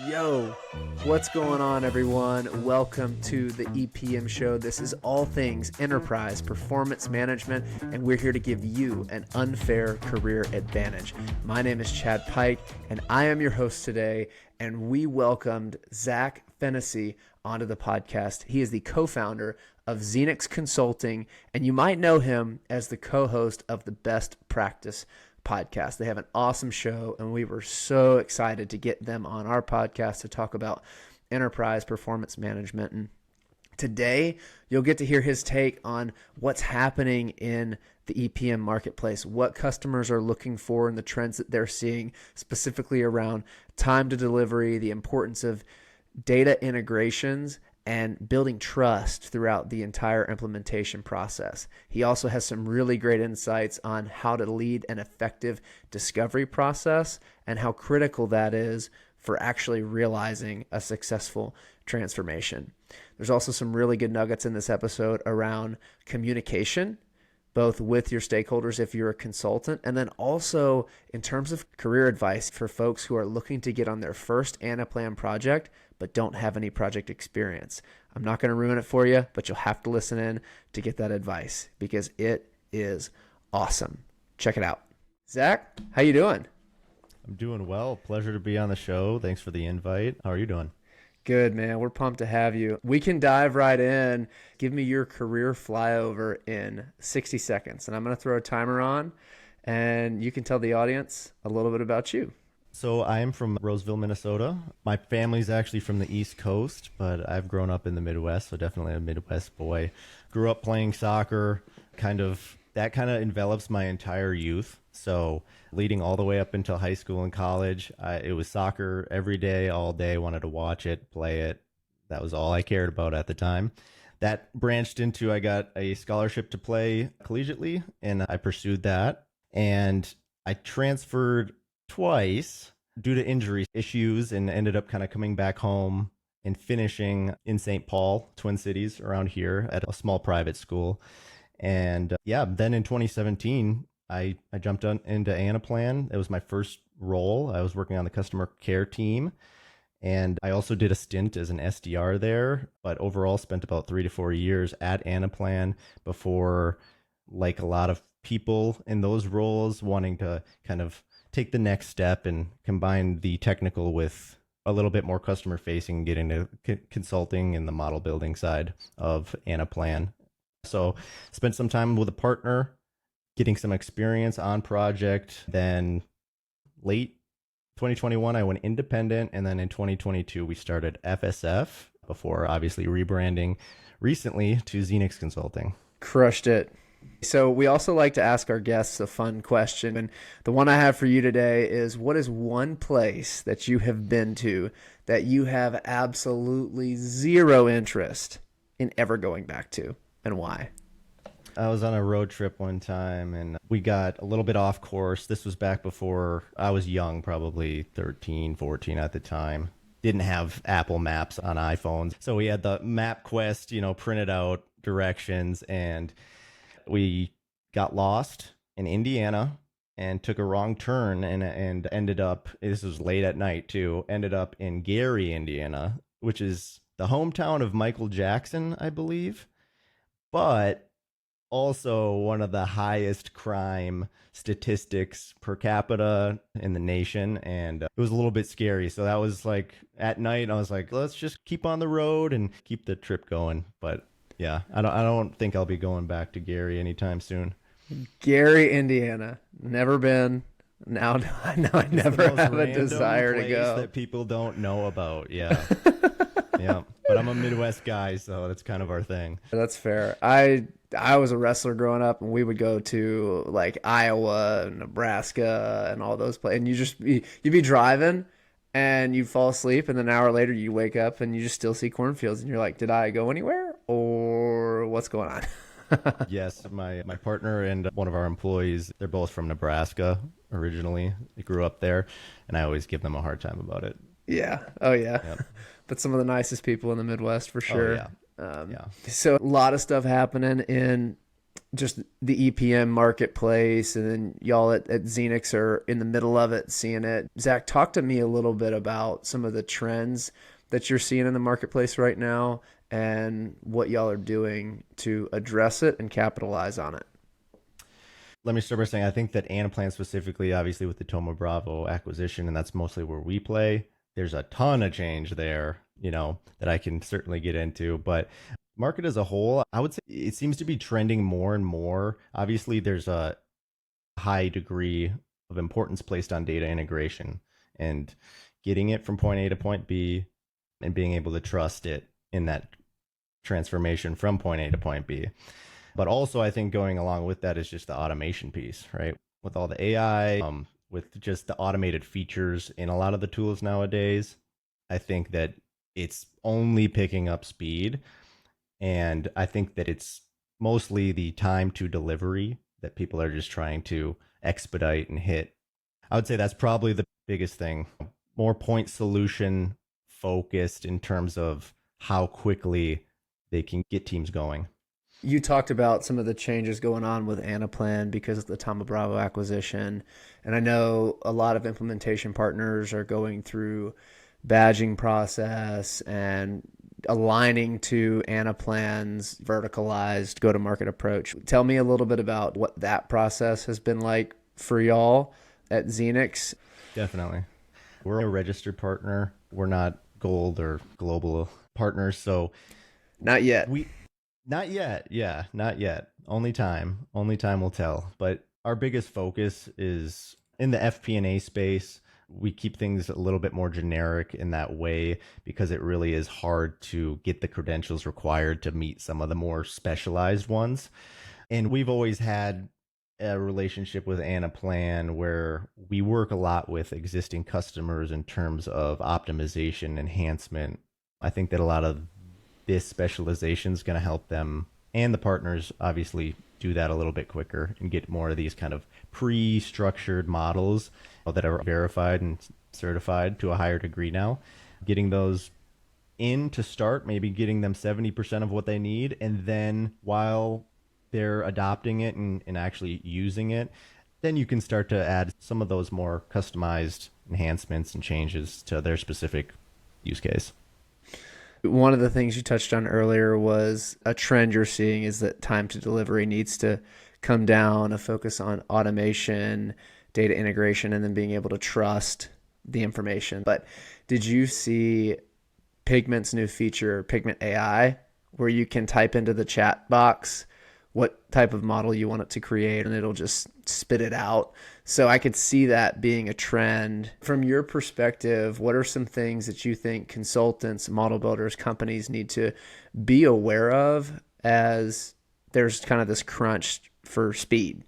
Yo, what's going on, everyone? Welcome to the EPM show. This is all things enterprise performance management, and we're here to give you an unfair career advantage. My name is Chad Pyke, and I am your host today, and we welcomed Zack Fennessy onto the podcast. He is the co-founder of Zenix Consulting, and you might know him as the co-host of the Best Practice podcast. They have an awesome show, and we were so excited to get them on our podcast to talk about enterprise performance management. And today, you'll get to hear his take on what's happening in the EPM marketplace, what customers are looking for, and the trends that they're seeing, specifically around time to delivery, the importance of data integrations, and building trust throughout the entire implementation process. He also has some really great insights on how to lead an effective discovery process and how critical that is for actually realizing a successful transformation. There's also some really good nuggets in this episode around communication, both with your stakeholders if you're a consultant, and then also in terms of career advice for folks who are looking to get on their first Anaplan project but don't have any project experience. I'm not going to ruin it for you, but you'll have to listen in to get that advice because it is awesome. Check it out. Zack, how you doing? I'm doing well. Pleasure to be on the show. Thanks for the invite. How are you doing? Good, man. We're pumped to have you. We can dive right in. Give me your career flyover in 60 seconds, and I'm going to throw a timer on, and you can tell the audience a little bit about you. So I'm from Roseville, Minnesota. My family's actually from the East Coast, but I've grown up in the Midwest, so definitely a Midwest boy. Grew up playing soccer, that kind of envelops my entire youth. So leading all the way up until high school and college, it was soccer every day, all day, wanted to watch it, play it. That was all I cared about at the time. That branched into, I got a scholarship to play collegiately, and I pursued that. And I transferred twice due to injury issues and ended up kind of coming back home and finishing in St. Paul, Twin Cities, around here at a small private school. And then in 2017, I jumped into Anaplan. It was my first role. I was working on the customer care team. And I also did a stint as an SDR there, but overall spent about 3 to 4 years at Anaplan before, like a lot of people in those roles, wanting to kind of take the next step and combine the technical with a little bit more customer facing, get into consulting and the model building side of Anaplan. So spent some time with a partner, getting some experience on project. Then late 2021, I went independent. And then in 2022, we started FSF before obviously rebranding recently to Zenix Consulting. Crushed it. So we also like to ask our guests a fun question. And the one I have for you today is, what is one place that you have been to that you have absolutely zero interest in ever going back to, and why? I was on a road trip one time and we got a little bit off course. This was back before I was young, probably 13, 14 at the time. Didn't have Apple Maps on iPhones. So we had the MapQuest, printed out directions, and we got lost in Indiana and took a wrong turn and ended up, this was late at night too, ended up in Gary, Indiana, which is the hometown of Michael Jackson, I believe, but also one of the highest crime statistics per capita in the nation. And it was a little bit scary. So that was like at night, I was like, let's just keep on the road and keep the trip going. But yeah, I don't think I'll be going back to Gary anytime soon. Gary, Indiana. Never been. Now I never have a desire to go. That people don't know about. Yeah. Yeah. But I'm a Midwest guy, so that's kind of our thing. That's fair. I was a wrestler growing up, and we would go to like Iowa and Nebraska and all those places. And you'd be driving and you fall asleep, and then an hour later you wake up and you just still see cornfields, and you're like, did I go anywhere or what's going on? Yes, my partner and one of our employees, they're both from Nebraska originally. They grew up there, and I always give them a hard time about it. Yeah. Oh, yeah. Yep. But some of the nicest people in the Midwest for sure. Oh, yeah. So a lot of stuff happening in just the EPM marketplace, and then y'all at Zenix are in the middle of it, seeing it. Zach, talk to me a little bit about some of the trends that you're seeing in the marketplace right now and what y'all are doing to address it and capitalize on it. Let me start by saying I think that Anaplan specifically, obviously with the Toma Bravo acquisition, and that's mostly where we play, there's a ton of change there, that I can certainly get into. But market as a whole, I would say it seems to be trending more and more. Obviously, there's a high degree of importance placed on data integration and getting it from point A to point B and being able to trust it in that transformation from point A to point B. But also, I think going along with that is just the automation piece, right? With all the AI, with just the automated features in a lot of the tools nowadays, I think that it's only picking up speed. And I think that it's mostly the time to delivery that people are just trying to expedite and hit. I would say that's probably the biggest thing. More point solution focused in terms of how quickly they can get teams going. You talked about some of the changes going on with Anaplan because of the Tama Bravo acquisition. And I know a lot of implementation partners are going through badging process and aligning to Anaplan's verticalized go-to-market approach. Tell me a little bit about what that process has been like for y'all at Zenix. Definitely. We're a registered partner. We're not gold or global partners. So Not yet. Not yet. Yeah, not yet. Only time. Only time will tell. But our biggest focus is in the FP&A space. We keep things a little bit more generic in that way because it really is hard to get the credentials required to meet some of the more specialized ones. And we've always had a relationship with Anaplan where we work a lot with existing customers in terms of optimization, enhancement. I think that a lot of this specialization is going to help them and the partners obviously do that a little bit quicker and get more of these kind of pre-structured models that are verified and certified to a higher degree now. Getting those in to start, maybe getting them 70% of what they need. And then while they're adopting it and actually using it, then you can start to add some of those more customized enhancements and changes to their specific use case. One of the things you touched on earlier was a trend you're seeing is that time to delivery needs to come down, a focus on automation, data integration, and then being able to trust the information. But did you see Pigment's new feature, Pigment AI, where you can type into the chat box what type of model you want it to create and it'll just spit it out? So I could see that being a trend. From your perspective, what are some things that you think consultants, model builders, companies need to be aware of as there's kind of this crunch for speed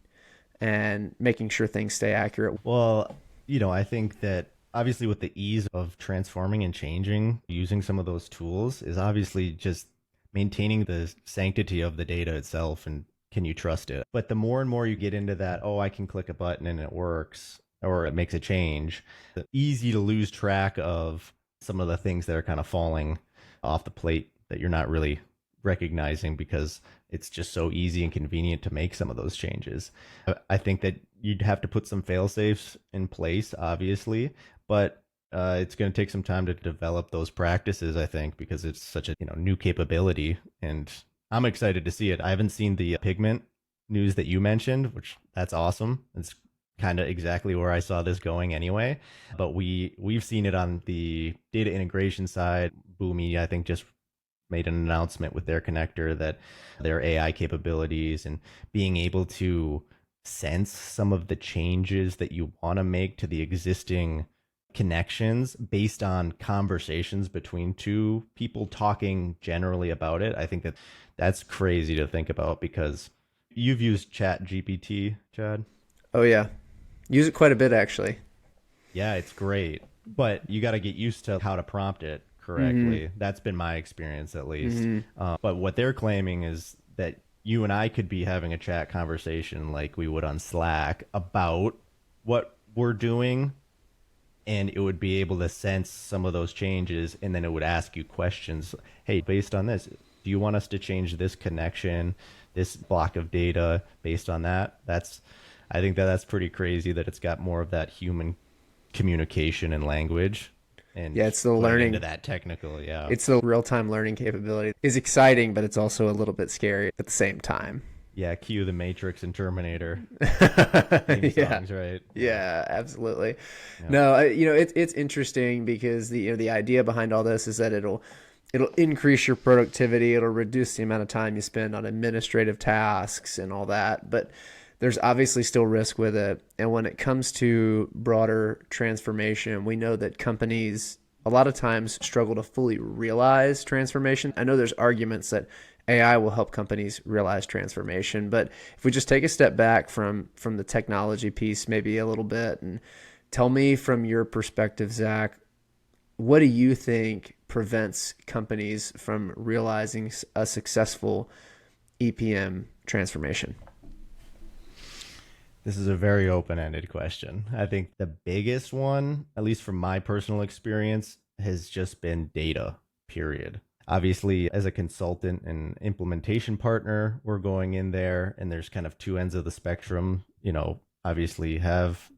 and making sure things stay accurate? Well, I think that obviously with the ease of transforming and changing, using some of those tools is obviously just maintaining the sanctity of the data itself and can you trust it? But the more and more you get into that, I can click a button and it works, or it makes a change, it's easy to lose track of some of the things that are kind of falling off the plate that you're not really recognizing because it's just so easy and convenient to make some of those changes. I think that you'd have to put some fail safes in place, obviously, but it's going to take some time to develop those practices, I think, because it's such a new capability, and I'm excited to see it. I haven't seen the Pigment news that you mentioned, which that's awesome. It's kind of exactly where I saw this going anyway. But we've seen it on the data integration side. Boomi, I think, just made an announcement with their connector that their AI capabilities and being able to sense some of the changes that you want to make to the existing connections based on conversations between two people talking generally about it. I think that that's crazy to think about because you've used Chat GPT, Chad. Oh yeah. Use it quite a bit actually. Yeah, it's great, but you got to get used to how to prompt it correctly. Mm-hmm. That's been my experience at least. Mm-hmm. But what they're claiming is that you and I could be having a chat conversation like we would on Slack about what we're doing, and it would be able to sense some of those changes, and then it would ask you questions. Hey, based on this, do you want us to change this connection this block of data based on that. I think that's pretty crazy that it's got more of that human communication and language and Yeah, it's the put it learning. into that technical. Yeah. It's the real-time learning capability. It's exciting, but it's also a little bit scary at the same time. Yeah. Cue the Matrix and Terminator theme Yeah. songs, right? Yeah, absolutely. Yeah. No, it's interesting because the idea behind all this is that it'll increase your productivity, it'll reduce the amount of time you spend on administrative tasks and all that, but there's obviously still risk with it. And when it comes to broader transformation, we know that companies a lot of times struggle to fully realize transformation. I know there's arguments that AI will help companies realize transformation, but if we just take a step back from the technology piece maybe a little bit and tell me from your perspective, Zach, what do you think prevents companies from realizing a successful EPM transformation? This is a very open-ended question. I think the biggest one, at least from my personal experience, has just been data, period. Obviously, as a consultant and implementation partner, we're going in there and there's kind of two ends of the spectrum. Obviously you have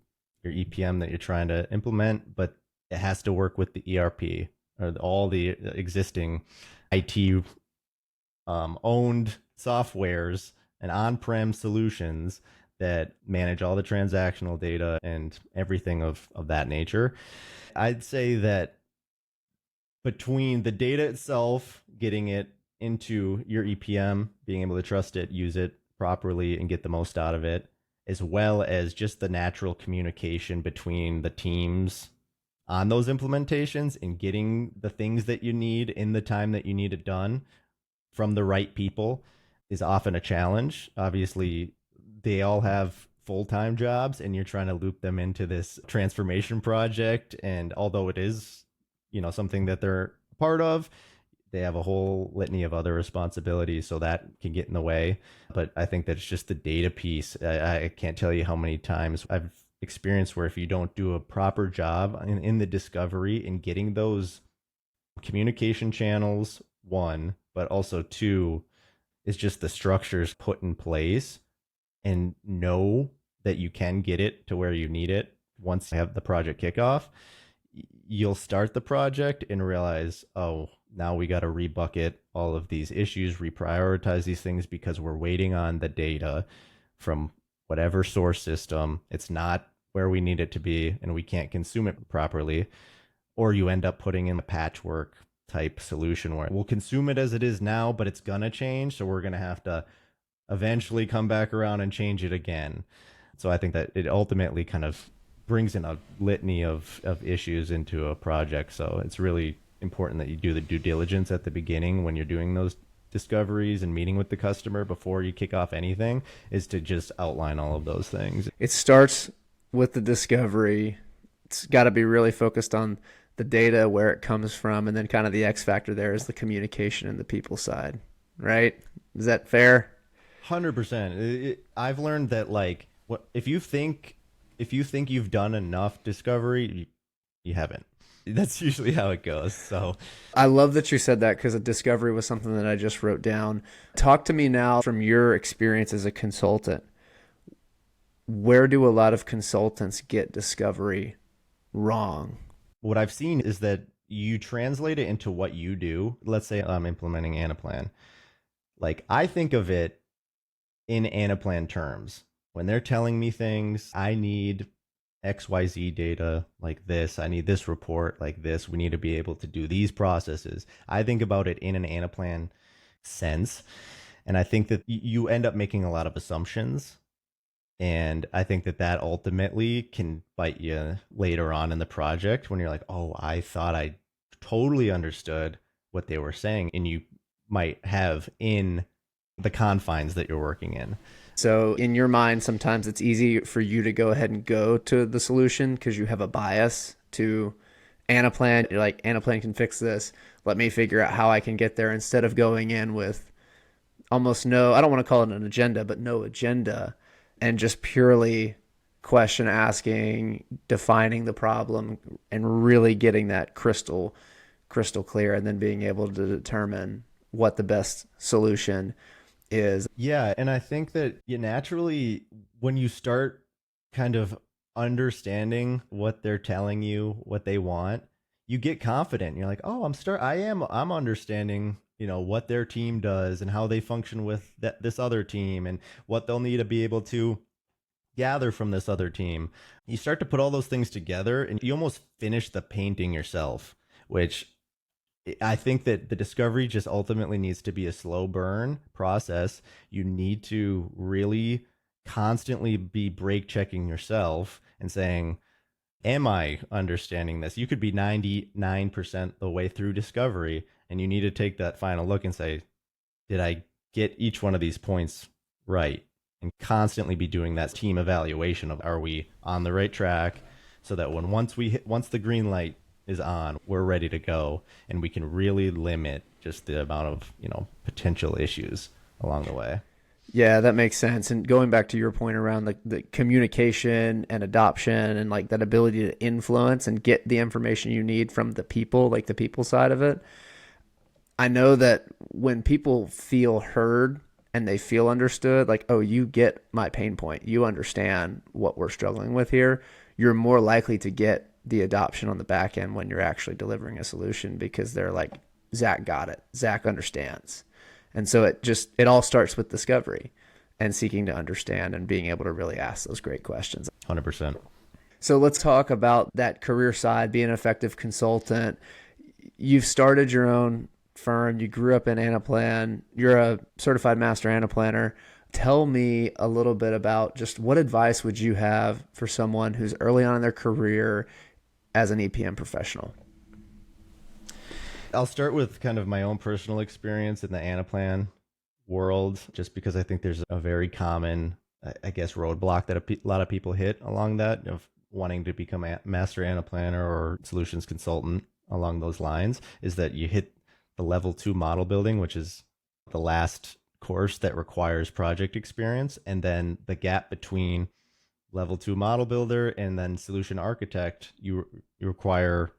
your EPM that you're trying to implement, but it has to work with the ERP or all the existing IT owned softwares and on-prem solutions that manage all the transactional data and everything of that nature. I'd say that between the data itself, getting it into your EPM, being able to trust it, use it properly, and get the most out of it, as well as just the natural communication between the teams on those implementations and getting the things that you need in the time that you need it done from the right people is often a challenge. Obviously, they all have full-time jobs and you're trying to loop them into this transformation project. And although it is, something that they're a part of, they have a whole litany of other responsibilities. So that can get in the way. But I think that's just the data piece. I can't tell you how many times I've experienced where if you don't do a proper job in the discovery and getting those communication channels, one, but also two, is just the structures put in place and know that you can get it to where you need it once you have the project kickoff. You'll start the project and realize, oh, now we got to rebucket all of these issues, reprioritize these things because we're waiting on the data from whatever source system. It's not where we need it to be and we can't consume it properly. Or you end up putting in a patchwork type solution where we'll consume it as it is now, but it's going to change. So we're going to have to eventually come back around and change it again. So I think that it ultimately kind of brings in a litany of issues into a project. So it's really important that you do the due diligence at the beginning when you're doing those discoveries and meeting with the customer before you kick off anything, is to just outline all of those things. It starts with the discovery. It's got to be really focused on the data, where it comes from, and then kind of the X factor there is the communication and the people side, right? Is that fair? 100%. I've learned that if you think you've done enough discovery, you haven't. That's usually how it goes. So I love that you said that because a discovery was something that I just wrote down. Talk to me now from your experience as a consultant. Where do a lot of consultants get discovery wrong? What I've seen is that you translate it into what you do. Let's say I'm implementing Anaplan. I think of it in Anaplan terms. When they're telling me things, I need XYZ data like this. I need this report like this. We need to be able to do these processes. I think about it in an Anaplan sense. And I think that you end up making a lot of assumptions. And I think that ultimately can bite you later on in the project when you're like, oh, I thought I totally understood what they were saying. And you might have in the confines that you're working in. So in your mind, sometimes it's easy for you to go ahead and go to the solution because you have a bias to Anaplan. You're like, Anaplan can fix this. Let me figure out how I can get there, instead of going in with almost no, I don't want to call it an agenda, but no agenda, and just purely question asking, defining the problem, and really getting that crystal clear, and then being able to determine what the best solution is. Yeah, and I think that you naturally, when you start kind of understanding what they're telling you, what they want, you get confident. You're like, oh, I'm understanding, what their team does and how they function with this other team and what they'll need to be able to gather from this other team. You start to put all those things together and you almost finish the painting yourself, which I think that the discovery just ultimately needs to be a slow burn process. You need to really constantly be brake checking yourself and saying, am I understanding this? You could be 99% the way through discovery, and you need to take that final look and say, did I get each one of these points right? And constantly be doing that team evaluation of, are we on the right track, so that once the green light is on, we're ready to go, and we can really limit just the amount of potential issues along the way. Yeah, that makes sense. And going back to your point around the communication and adoption and like that ability to influence and get the information you need from the people, like the people side of it. I know that when people feel heard and they feel understood, like, oh, you get my pain point, you understand what we're struggling with here, you're more likely to get the adoption on the back end when you're actually delivering a solution, because they're like, Zach got it. Zach understands. And so it all starts with discovery and seeking to understand and being able to really ask those great questions. 100%. So let's talk about that career side, being an effective consultant. You've started your own firm. You grew up in Anaplan. You're a certified master Anaplanner. Tell me a little bit about just what advice would you have for someone who's early on in their career as an EPM professional? I'll start with kind of my own personal experience in the Anaplan world, just because I think there's a very common, I guess, roadblock that a lot of people hit along that of wanting to become a master Anaplanner or solutions consultant along those lines, is that you hit the level 2 model building, which is the last course that requires project experience. And then the gap between level 2 model builder and then solution architect, you require,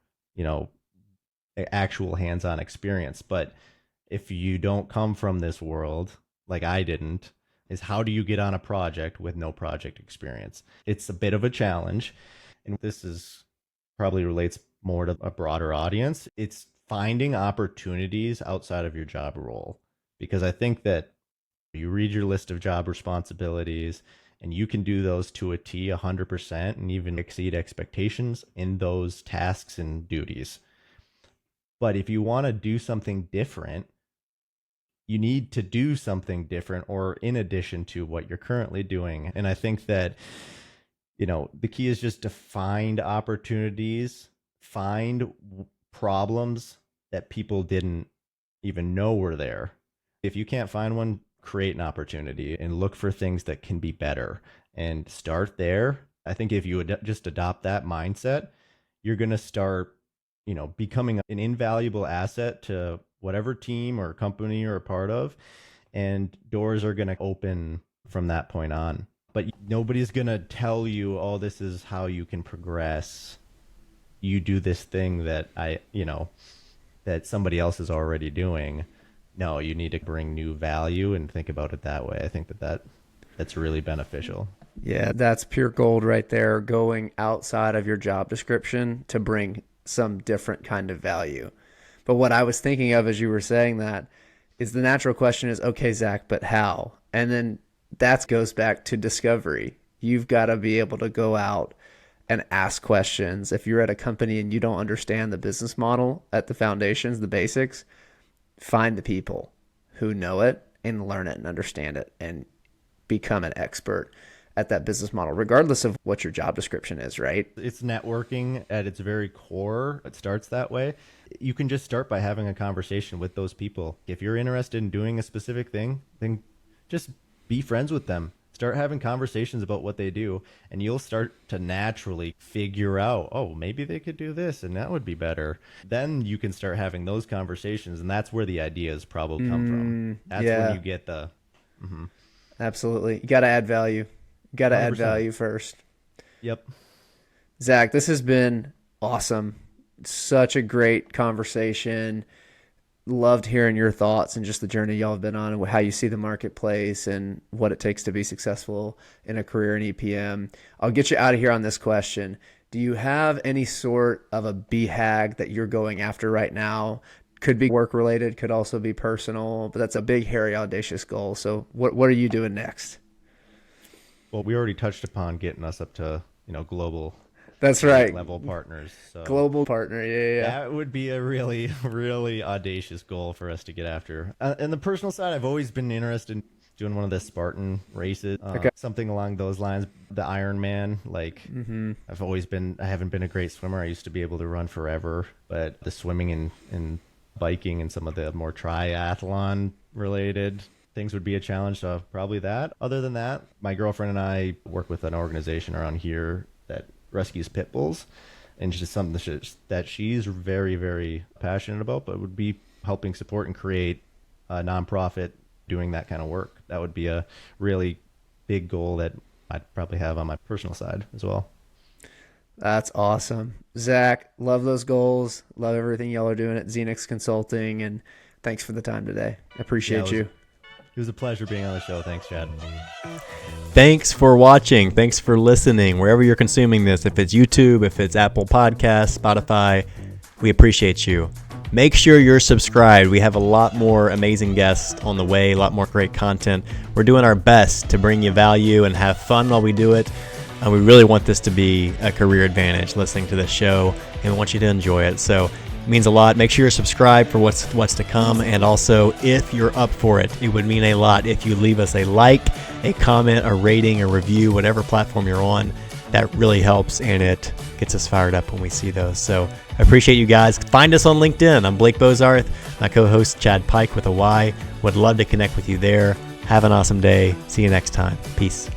actual hands-on experience. But if you don't come from this world, like I didn't, is how do you get on a project with no project experience? It's a bit of a challenge. And this is probably relates more to a broader audience. It's finding opportunities outside of your job role. Because I think that you read your list of job responsibilities and you can do those to a T 100% and even exceed expectations in those tasks and duties. But if you want to do something different, you need to do something different or in addition to what you're currently doing. And I think that, the key is just to find opportunities, find problems that people didn't even know were there. If you can't find one, create an opportunity and look for things that can be better and start there. I think if you would just adopt that mindset, you're going to start becoming an invaluable asset to whatever team or company you're a part of, and doors are going to open from that point on. But nobody's going to tell you, oh, this is how you can progress. You do this thing that that somebody else is already doing. No, you need to bring new value and think about it that way. I think that's really beneficial. Yeah, that's pure gold right there, going outside of your job description to bring some different kind of value. But what I was thinking of as you were saying that is the natural question is, okay, Zach, but how? And then that goes back to discovery. You've got to be able to go out and ask questions. If you're at a company and you don't understand the business model at the foundations, the basics, find the people who know it and learn it and understand it and become an expert at that business model, regardless of what your job description is, right? It's networking at its very core. It starts that way. You can just start by having a conversation with those people. If you're interested in doing a specific thing, then just be friends with them. Start having conversations about what they do, and you'll start to naturally figure out, oh, maybe they could do this, and that would be better. Then you can start having those conversations, and that's where the ideas probably come from. That's when you get the... Mm-hmm. Absolutely. You got to add value. You got to add value first. Yep. Zach, this has been awesome. Such a great conversation. loved hearing your thoughts and just the journey y'all have been on and how you see the marketplace and what it takes to be successful in a career in EPM. I'll get you out of here on this question. Do you have any sort of a BHAG that you're going after right now? Could be work related, could also be personal, but that's a big, hairy, audacious goal. So what are you doing next? Well, we already touched upon getting us up to, global. That's right. Level partners. So global partner. Yeah. That would be a really, really audacious goal for us to get after. And the personal side, I've always been interested in doing one of the Spartan races, something along those lines. The Ironman, I haven't been a great swimmer. I used to be able to run forever, but the swimming and biking and some of the more triathlon related things would be a challenge. So probably that. Other than that, my girlfriend and I work with an organization around here that rescues pit bulls, and it's just something that she's very, very passionate about, but would be helping support and create a nonprofit doing that kind of work. That would be a really big goal that I'd probably have on my personal side as well. That's awesome. Zach, love those goals. Love everything y'all are doing at Zenix Consulting, and thanks for the time today. I appreciate you. It was a pleasure being on the show. Thanks, Chad. Thanks for watching. Thanks for listening. Wherever you're consuming this, if it's YouTube, if it's Apple Podcasts, Spotify, we appreciate you. Make sure you're subscribed. We have a lot more amazing guests on the way, a lot more great content. We're doing our best to bring you value and have fun while we do it. And we really want this to be a career advantage, listening to this show, and we want you to enjoy it. So it means a lot. Make sure you're subscribed for what's to come. And also, if you're up for it, it would mean a lot if you leave us a like, a comment, a rating, a review, whatever platform you're on. That really helps, and it gets us fired up when we see those. So I appreciate you guys. Find us on LinkedIn. I'm Blake Bozarth, my co-host Chad Pyke with a Y. Would love to connect with you there. Have an awesome day. See you next time. Peace.